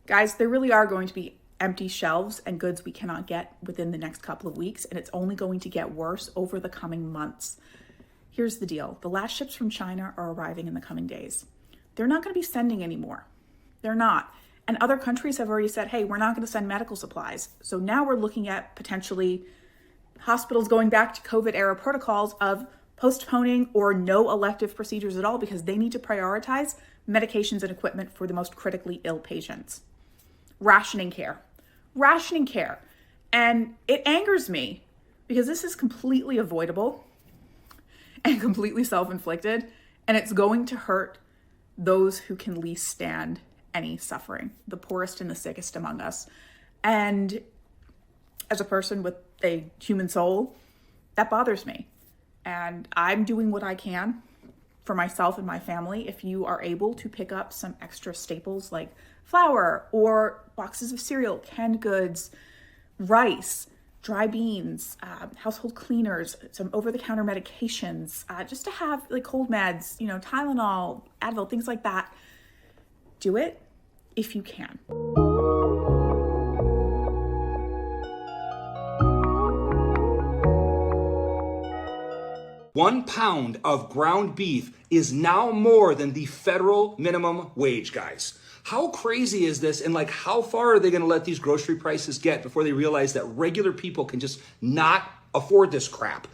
Guys, there really are going to be empty shelves and goods we cannot get within the next couple of weeks, and it's only going to get worse over the coming months. Here's the deal. The last ships from China are arriving in the coming days. They're not going to be sending anymore. They're not. And other countries have already said, hey, we're not going to send medical supplies. So now we're looking at potentially hospitals going back to COVID era protocols of postponing or no elective procedures at all because they need to prioritize medications and equipment for the most critically ill patients. Rationing care. And it angers me because this is completely avoidable and completely self-inflicted, and it's going to hurt those who can least stand any suffering, the poorest and the sickest among us. And as a person with a human soul, that bothers me. And I'm doing what I can for myself and my family. If you are able to pick up some extra staples like flour or boxes of cereal, canned goods, rice, dry beans, household cleaners, some over-the-counter medications, just to have like cold meds, Tylenol, Advil, things like that. Do it if you can. £1 of ground beef is now more than the federal minimum wage, guys. How crazy is this? And how far are they going to let these grocery prices get before they realize that regular people can just not afford this crap?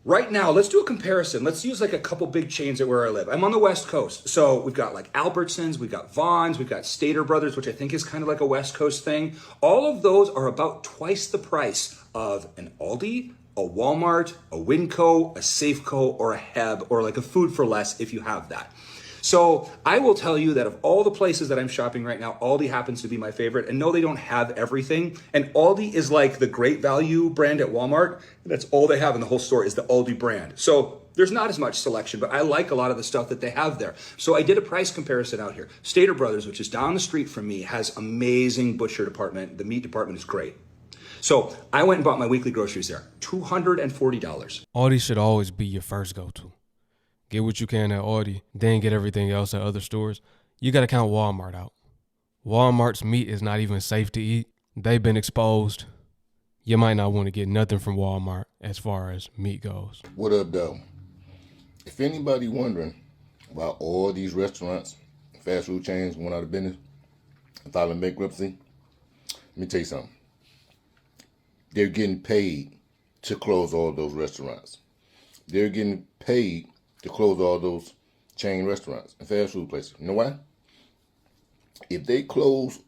Right now, let's do a comparison. Let's use a couple big chains at where I live. I'm on the West Coast. So we've got Albertsons, we've got Vons, we've got Stater Brothers, which I think is kind of like a West Coast thing. All of those are about twice the price of an Aldi, a Walmart, a Winco, a Safeco, or a Heb, or a Food for Less if you have that. So I will tell you that of all the places that I'm shopping right now, Aldi happens to be my favorite. And no, they don't have everything. And Aldi is like the great value brand at Walmart. That's all they have in the whole store is the Aldi brand. So there's not as much selection, but I like a lot of the stuff that they have there. So I did a price comparison out here. Stater Brothers, which is down the street from me, has amazing butcher department. The meat department is great. So I went and bought my weekly groceries there, $240. Aldi should always be your first go-to. Get what you can at Aldi, then get everything else at other stores. You got to count Walmart out. Walmart's meat is not even safe to eat. They've been exposed. You might not want to get nothing from Walmart as far as meat goes. What up, though? If anybody wondering why all these restaurants, fast food chains went out of business and filing bankruptcy, let me tell you something. They're getting paid to close all those restaurants. They're getting paid to close all those chain restaurants and fast food places. You know why? If they close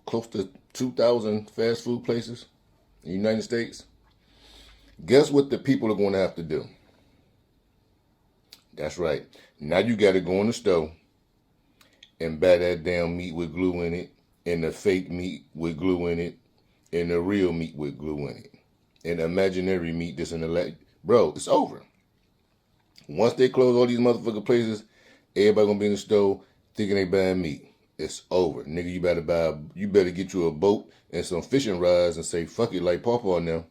close to 2,000 fast food places in the United States, guess what the people are going to have to do? That's right. Now you got to go in the store and buy that damn meat with glue in it, and the fake meat with glue in it, and the real meat with glue in it, and the imaginary meat that's in the leg. Bro, it's over. Once they close all these motherfucking places, everybody gonna be in the store thinking they buying meat. It's over. Nigga, you better get you a boat and some fishing rods and say, fuck it, like Pawpaw now.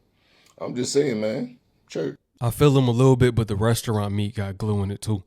I'm just saying, man. Church. I feel them a little bit, but the restaurant meat got glue in it too.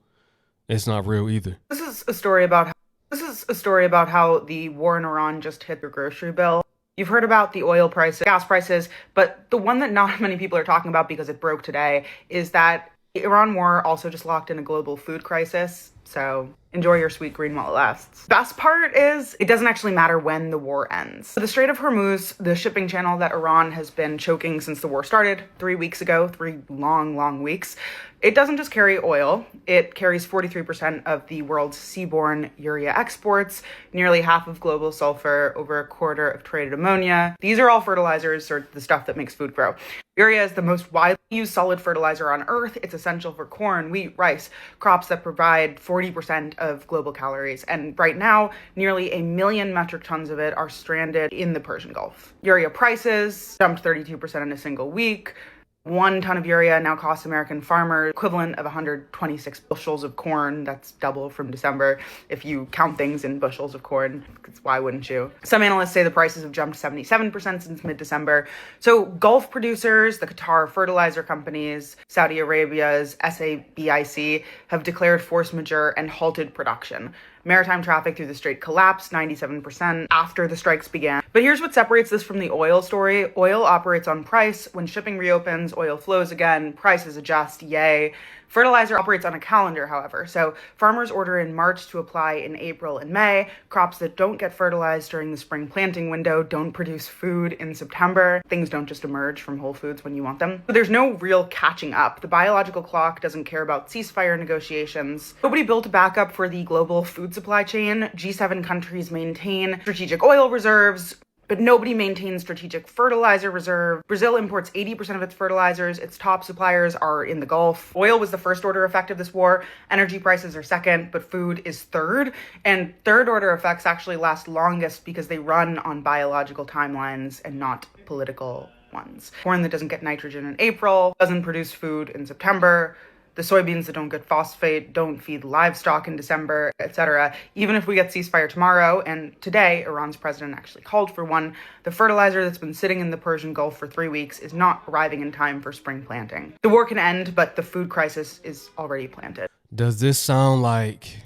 It's not real either. This is a story about how the war in Iran just hit your grocery bill. You've heard about the oil prices, gas prices, but the one that not many people are talking about because it broke today is that the Iran war also just locked in a global food crisis. So enjoy your sweet green while it lasts. Best part is it doesn't actually matter when the war ends. The Strait of Hormuz, the shipping channel that Iran has been choking since the war started 3 weeks ago, 3 long weeks, it doesn't just carry oil. It carries 43% of the world's seaborne urea exports, nearly half of global sulfur, over a quarter of traded ammonia. These are all fertilizers, or the stuff that makes food grow. Urea is the most widely used solid fertilizer on Earth. It's essential for corn, wheat, rice, crops that provide 40% of global calories. And right now, nearly 1 million metric tons of it are stranded in the Persian Gulf. Urea prices jumped 32% in a single week. 1 ton of urea now costs American farmers equivalent of 126 bushels of corn. That's double from December if you count things in bushels of corn, because why wouldn't you? Some analysts say the prices have jumped 77% since mid-December. So Gulf producers, the Qatar fertilizer companies, Saudi Arabia's SABIC have declared force majeure and halted production. Maritime traffic through the strait collapsed 97% after the strikes began. But here's what separates this from the oil story. Oil operates on price. When shipping reopens, oil flows again, prices adjust, yay. Fertilizer operates on a calendar, however. So farmers order in March to apply in April and May. Crops that don't get fertilized during the spring planting window don't produce food in September. Things don't just emerge from Whole Foods when you want them. So there's no real catching up. The biological clock doesn't care about ceasefire negotiations. Nobody built a backup for the global food supply chain. G7 countries maintain strategic oil reserves, but nobody maintains strategic fertilizer reserve. Brazil imports 80% of its fertilizers. Its top suppliers are in the Gulf. Oil was the first order effect of this war. Energy prices are second, but food is third. And third order effects actually last longest because they run on biological timelines and not political ones. Corn that doesn't get nitrogen in April doesn't produce food in September. The soybeans that don't get phosphate don't feed livestock in December, etc. Even if we get ceasefire tomorrow, and today Iran's president actually called for one, the fertilizer that's been sitting in the Persian Gulf for 3 weeks is not arriving in time for spring planting. The war can end, but the food crisis is already planted. Does this sound like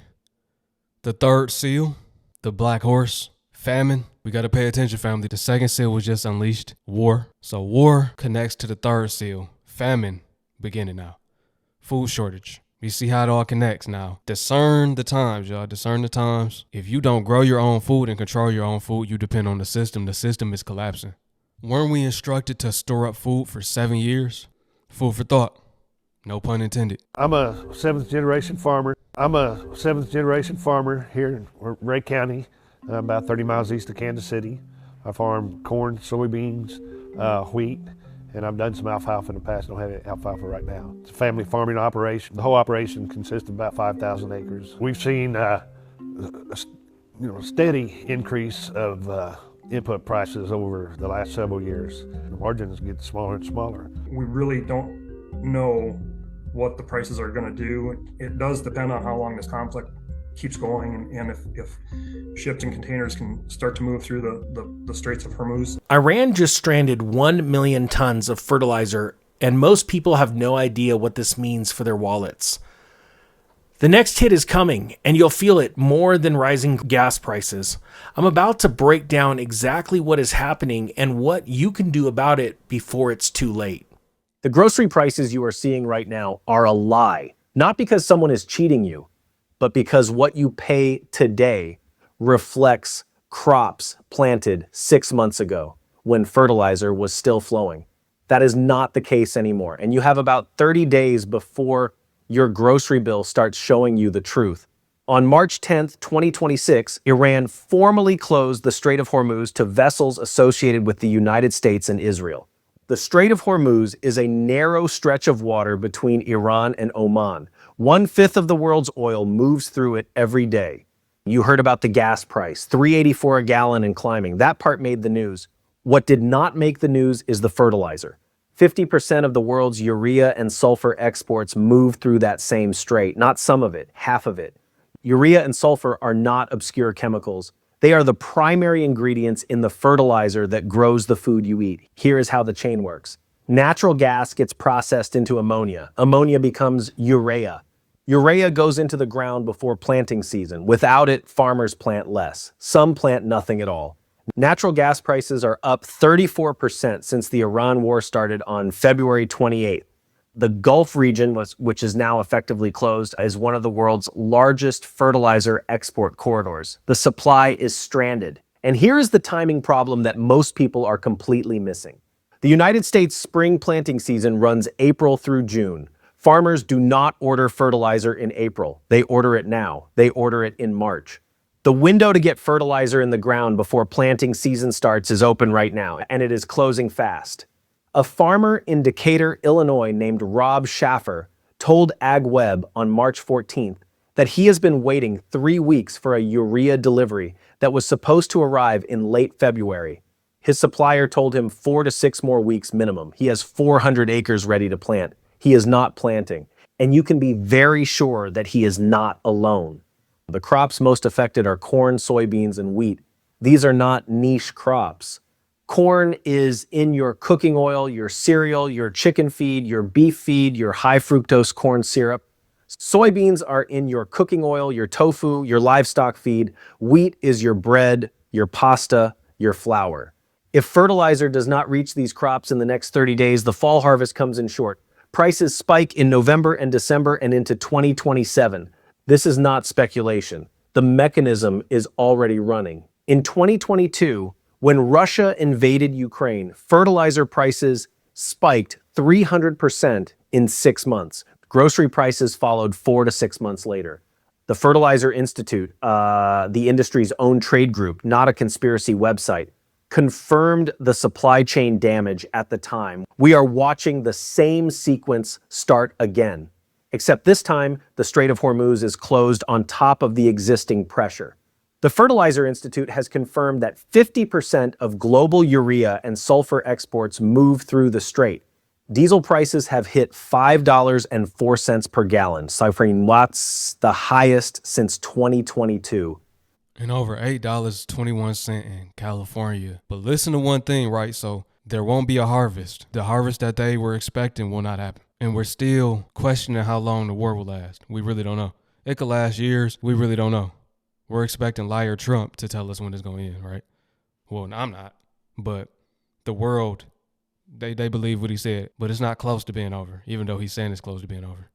the third seal? The black horse? Famine? We got to pay attention, family. The second seal was just unleashed. War. So war connects to the third seal. Famine beginning now. Food shortage. You see how it all connects now. Discern the times, y'all. Discern the times. If you don't grow your own food and control your own food, you depend on the system. The system is collapsing. Weren't we instructed to store up food for 7 years? Food for thought. No pun intended. I'm a seventh generation farmer. Here in Ray County, about 30 miles east of Kansas City. I farm corn, soybeans, wheat, and I've done some alfalfa in the past. I don't have alfalfa right now. It's a family farming operation. The whole operation consists of about 5,000 acres. We've seen a steady increase of input prices over the last several years. The margins get smaller and smaller. We really don't know what the prices are going to do. It does depend on how long this conflict keeps going and if ships and containers can start to move through the Straits of Hormuz. Iran just stranded 1 million tons of fertilizer, and most people have no idea what this means for their wallets. The next hit is coming, and you'll feel it more than rising gas prices. I'm about to break down exactly what is happening and what you can do about it before it's too late. The grocery prices you are seeing right now are a lie, not because someone is cheating you, but because what you pay today reflects crops planted 6 months ago when fertilizer was still flowing. That is not the case anymore. And you have about 30 days before your grocery bill starts showing you the truth. On March 10th, 2026, Iran formally closed the Strait of Hormuz to vessels associated with the United States and Israel. The Strait of Hormuz is a narrow stretch of water between Iran and Oman. 1/5 of the world's oil moves through it every day. You heard about the gas price, $3.84 a gallon and climbing. That part made the news. What did not make the news is the fertilizer. 50% of the world's urea and sulfur exports move through that same strait. Not some of it, half of it. Urea and sulfur are not obscure chemicals. They are the primary ingredients in the fertilizer that grows the food you eat. Here is how the chain works. Natural gas gets processed into ammonia. Ammonia becomes urea. Urea goes into the ground before planting season. Without it, farmers plant less. Some plant nothing at all. Natural gas prices are up 34% since the Iran war started on February 28th. The Gulf region, which is now effectively closed, is one of the world's largest fertilizer export corridors. The supply is stranded. And here is the timing problem that most people are completely missing. The United States spring planting season runs April through June. Farmers do not order fertilizer in April. They order it now. They order it in March. The window to get fertilizer in the ground before planting season starts is open right now, and it is closing fast. A farmer in Decatur, Illinois named Rob Schaffer told AgWeb on March 14th that he has been waiting 3 weeks for a urea delivery that was supposed to arrive in late February. His supplier told him 4 to 6 more weeks minimum. He has 400 acres ready to plant. He is not planting. And you can be very sure that he is not alone. The crops most affected are corn, soybeans, and wheat. These are not niche crops. Corn is in your cooking oil, your cereal, your chicken feed, your beef feed, your high fructose corn syrup. Soybeans are in your cooking oil, your tofu, your livestock feed. Wheat is your bread, your pasta, your flour. If fertilizer does not reach these crops in the next 30 days, the fall harvest comes in short. Prices spike in November and December and into 2027. This is not speculation. The mechanism is already running. In 2022, when Russia invaded Ukraine, fertilizer prices spiked 300% in 6 months. Grocery prices followed 4 to 6 months later. The Fertilizer Institute, the industry's own trade group, not a conspiracy website, confirmed the supply chain damage at the time. We are watching the same sequence start again, except this time the Strait of Hormuz is closed on top of the existing pressure. The Fertilizer Institute has confirmed that 50% of global urea and sulfur exports move through the strait. Diesel prices have hit $5.04 per gallon, ciphering what's the highest since 2022. And over $8.21 in California. But listen to one thing, right? So there won't be a harvest. The harvest that they were expecting will not happen. And we're still questioning how long the war will last. We really don't know. It could last years. We really don't know. We're expecting liar Trump to tell us when it's going to end, right? Well, I'm not. But the world, they believe what he said. But it's not close to being over, even though he's saying it's close to being over.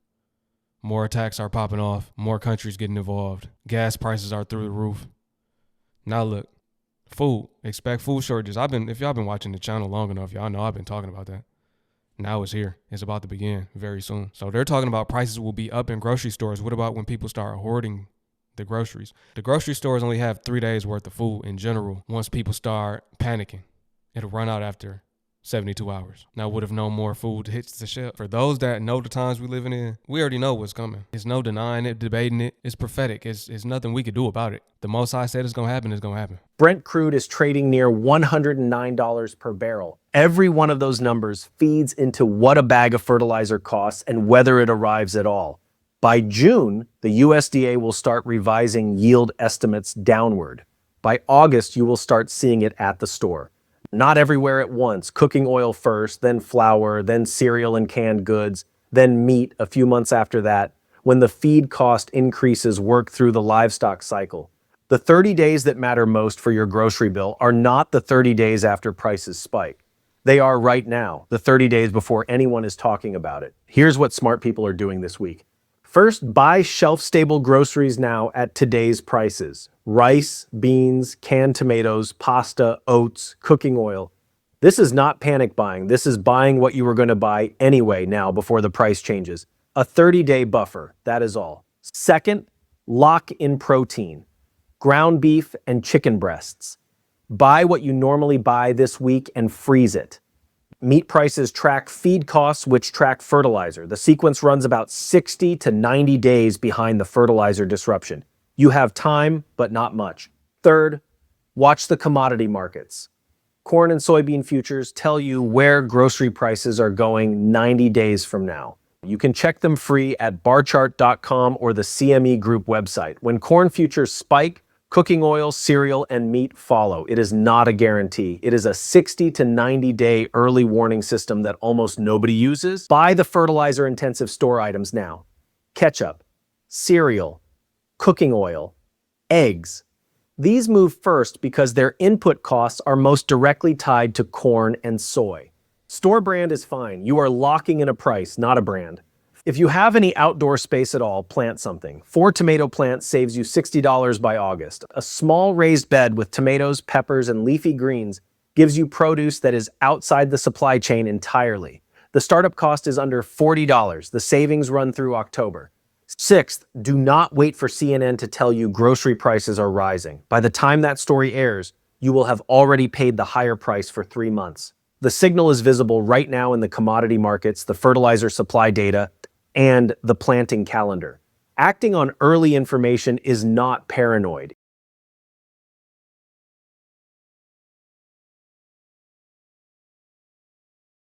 More attacks are popping off. More countries getting involved. Gas prices are through the roof. Now look, food. Expect food shortages. If y'all been watching the channel long enough, y'all know I've been talking about that. Now it's here. It's about to begin very soon. So they're talking about prices will be up in grocery stores. What about when people start hoarding the groceries? The grocery stores only have 3 days worth of food in general. Once people start panicking, it'll run out after 72 hours. Now, what if no more food hits the shelf? For those that know the times we're living in, we already know what's coming. It's no denying it, debating it. It's prophetic. It's nothing we could do about it. The Most High said it's going to happen, it's going to happen. Brent crude is trading near $109 per barrel. Every one of those numbers feeds into what a bag of fertilizer costs and whether it arrives at all. By June, the USDA will start revising yield estimates downward. By August, you will start seeing it at the store. Not everywhere at once. Cooking oil first, then flour, then cereal and canned goods, then meat a few months after that, when the feed cost increases work through the livestock cycle. The 30 days that matter most for your grocery bill are not the 30 days after prices spike. They are right now, the 30 days before anyone is talking about it. Here's what smart people are doing this week. First, buy shelf-stable groceries now at today's prices. Rice, beans, canned tomatoes, pasta, oats, cooking oil. This is not panic buying. This is buying what you were going to buy anyway now before the price changes. A 30-day buffer, that is all. Second, lock in protein. Ground beef and chicken breasts. Buy what you normally buy this week and freeze it. Meat prices track feed costs, which track fertilizer. The sequence runs about 60 to 90 days behind the fertilizer disruption. You have time, but not much. Third, watch the commodity markets. Corn and soybean futures tell you where grocery prices are going 90 days from now. You can check them free at barchart.com or the CME Group website. When corn futures spike, cooking oil, cereal, and meat follow. It is not a guarantee. It is a 60 to 90 day early warning system that almost nobody uses. Buy the fertilizer-intensive store items now. Ketchup, cereal, cooking oil, eggs. These move first because their input costs are most directly tied to corn and soy. Store brand is fine. You are locking in a price, not a brand. If you have any outdoor space at all, plant something. 4 tomato plants saves you $60 by August. A small raised bed with tomatoes, peppers, and leafy greens gives you produce that is outside the supply chain entirely. The startup cost is under $40. The savings run through October. Sixth, do not wait for CNN to tell you grocery prices are rising. By the time that story airs, you will have already paid the higher price for 3 months. The signal is visible right now in the commodity markets, the fertilizer supply data, and the planting calendar. Acting on early information is not paranoid.